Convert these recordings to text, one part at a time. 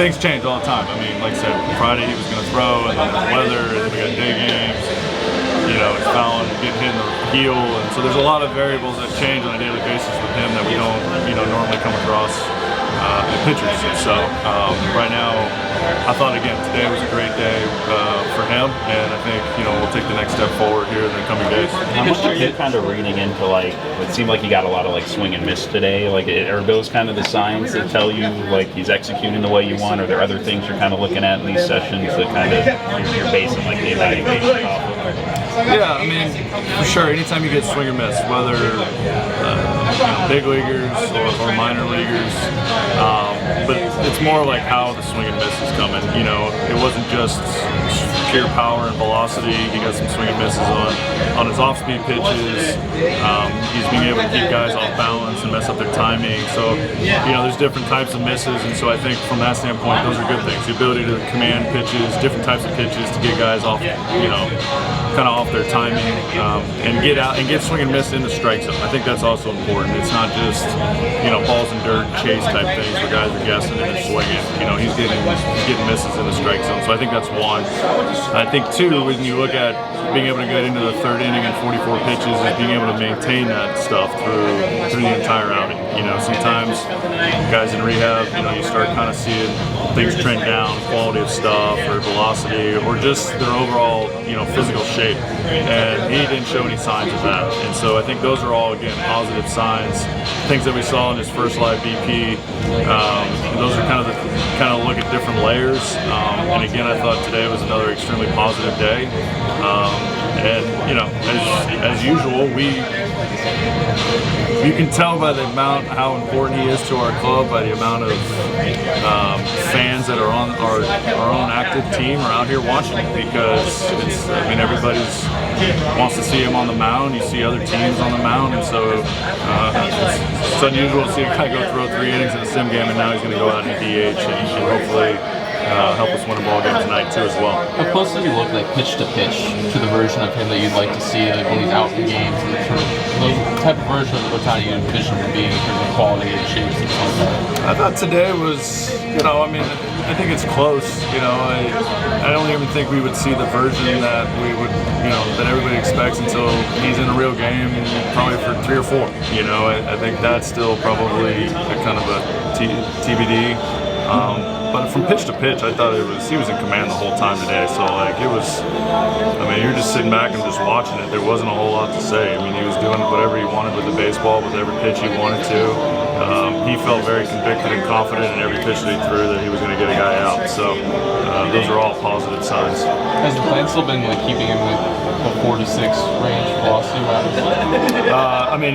things change all the time. I mean, like I said, Friday he was going to throw, and then the weather, and we got day games. You know, he's fouling, getting hit in the heel, and so there's a lot of variables that change on a daily basis with him that we don't, normally come across in pitchers. So right now, I thought again today was a great day for him, and I think we'll take the next step forward here in the coming days. How much are you kind of reading into it seemed like he got a lot of swing and miss today? Are those kind of the signs that tell you he's executing the way you want? Are there other things you're kind of looking at in these sessions that kind of you're basing the evaluation off of? Yeah, I mean, for sure. Anytime you get swing or miss, whether big leaguers or minor leaguers, but it's more like how the swing and miss is coming. It wasn't just pure power and velocity. He got some swing and misses on his off-speed pitches. He's being able to keep guys off balance and mess up their timing. So, there's different types of misses, and so I think from that standpoint, those are good things. The ability to command pitches, different types of pitches to get guys off, kind of off their timing, and get out and get swing and miss in the strike zone. I think that's also important. It's not just balls and dirt chase type things where guys are guessing and they're swinging. He's getting misses in the strike zone. So I think that's one. I think two, when you look at being able to get into the third inning and 44 pitches, is being able to maintain that stuff through the entire outing. Sometimes guys in rehab, you start kind of seeing things trend down, quality of stuff or velocity or just their overall, physical shape. And he didn't show any signs of that. And so I think those are all, again, positive signs. Things that we saw in his first live BP. Those are kind of look at different layers. And again, I thought today was another extremely positive day. And as usual, you can tell by the amount how important he is to our club, by the amount of fans that are on our own active team are out here watching it, because everybody wants to see him on the mound. You see other teams on the mound, and so it's unusual to see a guy go throw 3 innings in a sim game, and now he's going to go out in DH and hopefully help us win a ball game tonight too as well. How close does he look pitch to pitch to the version of him that you'd like to see when he's out in games, and the type of version of Ohtani you envision him being in terms of quality and shapes and stuff like that? I thought today was, I think it's close. I don't even think we would see the version that we would, that everybody expects until he's in a real game, probably for 3 or 4. I think that's still probably a kind of a TBD. But from pitch to pitch, I thought he was in command the whole time today. So you're just sitting back and just watching it. There wasn't a whole lot to say. He was doing whatever he wanted with the baseball, with every pitch he wanted to. He felt very convicted and confident in every pitch that he threw that he was going to get a guy out. So those are all positive signs. Has the plan still been keeping him the 4 to 6 range velocity-wise?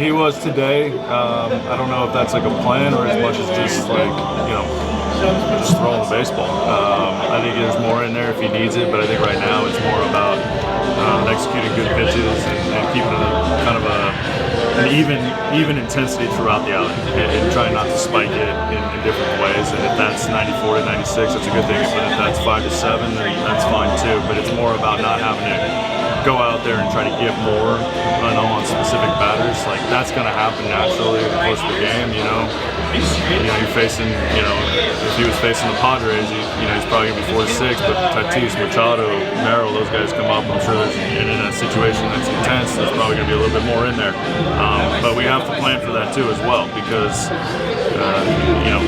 He was today. I don't know if that's a plan or as much as just just throwing the baseball. I think there's more in there if he needs it, but I think right now it's more about executing good pitches and keeping it kind of an even intensity throughout the outing and trying not to spike it in different ways. And if that's 94 to 96, that's a good thing. But if that's 5 to 7, then that's fine too. But it's more about not having to go out there and try to get more on specific batters. That's going to happen naturally over the course of the game. You're facing, if he was facing the Padres, he's probably going to be 4 to 6, but Tatis, Machado, Merrill, those guys come up. I'm sure in that situation that's intense, there's probably going to be a little bit more in there. But we have to plan for that too as well, because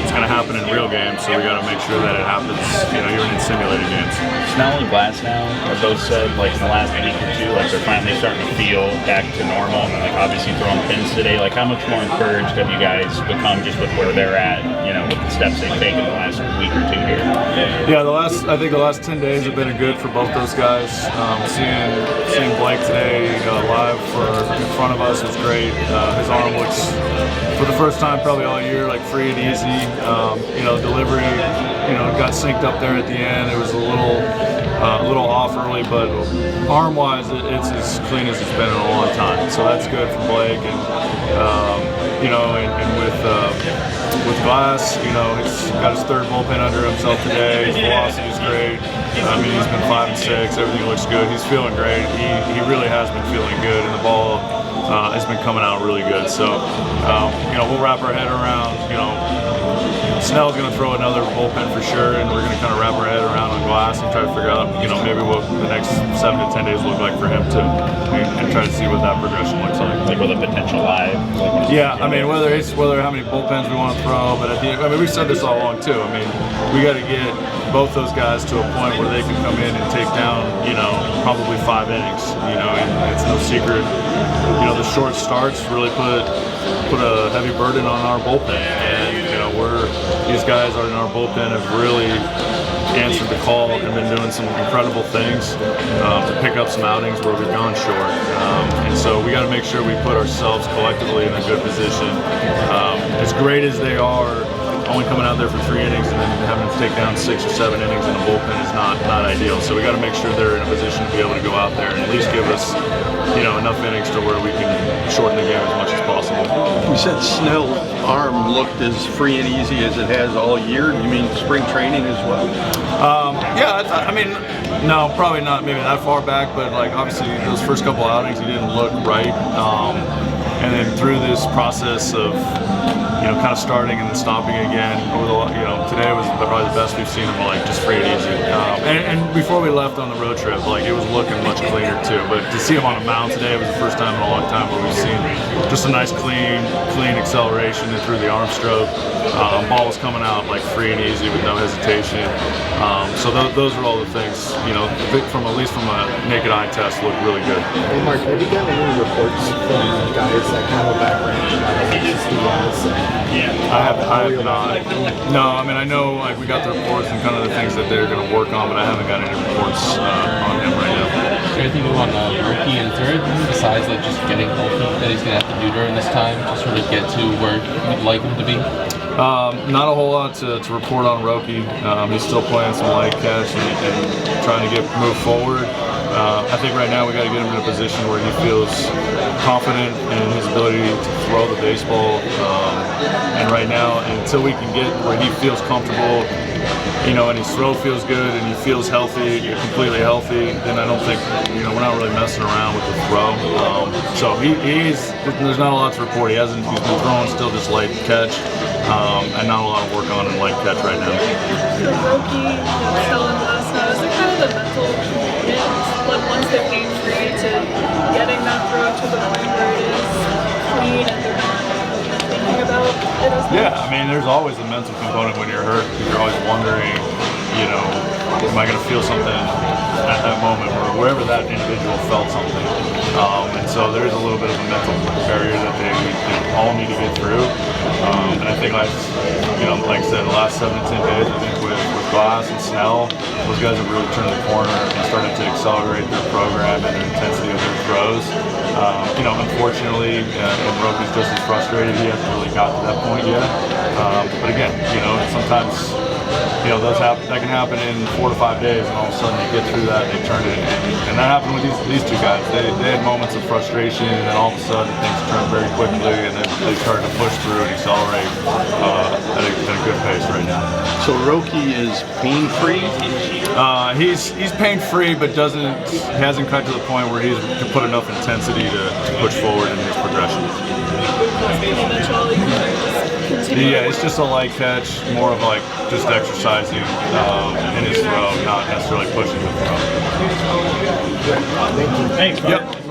it's going to happen in real games, so we got to make sure that it happens, even in simulated games. Snell and Glasnow have both said, in the last week or two, they're finally starting to feel back to normal, and obviously throwing pins today. How much more encouraged have you guys become just with where they're at, with the steps they've taken the last week or two here? Yeah, I think the last 10 days have been good for both those guys. Seeing Blake today live in front of us was great. His arm looks, for the first time probably all year, free and easy. Delivery, got synced up there at the end. It was a little off early, but arm-wise, it's as clean as it's been in a long time. So that's good for Blake, and with Glass, he's got his 3rd bullpen under himself today. His velocity is great. He's been 5 and 6. Everything looks good. He's feeling great. He really has been feeling good, and the ball has been coming out really good. So, we'll wrap our head around, Snell's going to throw another bullpen for sure, and we're going to kind of wrap our head around on Glass and try to figure out, maybe what the next 7 to 10 days look like for him too, and try to see what that progression looks like. Like with a potential live. Yeah, I mean, whether how many bullpens we want to throw, but we said this all along too. I mean, we got to get both those guys to a point where they can come in and take down, probably 5 innings, and it's no secret. The short starts really put a heavy burden on our bullpen, and these guys in our bullpen have really answered the call and been doing some incredible things to pick up some outings where we've gone short, and so we got to make sure we put ourselves collectively in a good position. As great as they are, only coming out there for 3 innings and then having to take down 6 or 7 innings in the bullpen is not ideal. So we got to make sure they're in a position to be able to go out there and at least give us, enough innings to where we can shorten the game as much as possible. You said Snell's arm looked as free and easy as it has all year. You mean spring training as well? No, probably not maybe that far back, but obviously those first couple outings he didn't look right. And then through this process of kind of starting and then stopping again, today was probably the best we've seen him just free and easy. And before we left on the road trip, it was looking much cleaner too. But to see him on a mound today was the first time in a long time where we've seen just a nice clean acceleration and through the arm stroke. Ball was coming out free and easy with no hesitation. So those are all the things, at least from a naked eye test, look really good. Hey Mark, have you gotten any reports from guys that kind of background I have not. No, I know we got the reports and kind of the things that they're going to work on, but I haven't got any reports on him right now. Is there anything on Roki, and is there anything besides just getting healthy that he's going to have to do during this time to sort of get to where you'd like him to be? Not a whole lot to report on Roki. He's still playing some light catch and trying to move forward. I think right now we got to get him in a position where he feels confident in his ability to throw the baseball. And right now, until we can get where he feels comfortable, and his throw feels good and he feels healthy, completely healthy, then I don't think, we're not really messing around with the throw. So there's not a lot to report. He's been throwing still just light catch, and not a lot of work on in light catch right now. For Roki, Snell and Glasnow, is it kind of the mental commitment, once they're pain free, to getting that throw to the point where it is clean and they're not thinking about it as much? Yeah, there's always a mental component when you're hurt because you're always wondering, am I going to feel something at that moment or wherever that individual felt something. And so there's a little bit of a mental barrier that they all need to get through. And I think like I said, the last 7 to 10 days, I think with Glass and Snell, those guys have really turned the corner and started to accelerate their program and the intensity of their throws. Unfortunately, and Roki's just as frustrated. He hasn't really got to that point yet. But again, sometimes that can happen in 4 to 5 days, and all of a sudden they get through that and they turn it. And that happened with these 2 guys. They had moments of frustration, and then all of a sudden things turned very quickly, and then they started to push through and accelerate at a good pace right now. So Roki is pain free. He's pain free, but hasn't cut to the point where he can put enough intensity to push forward in his progression. Yeah, it's just a light catch, more of just exercising in his throw, not necessarily pushing the throw. Thanks. Yep.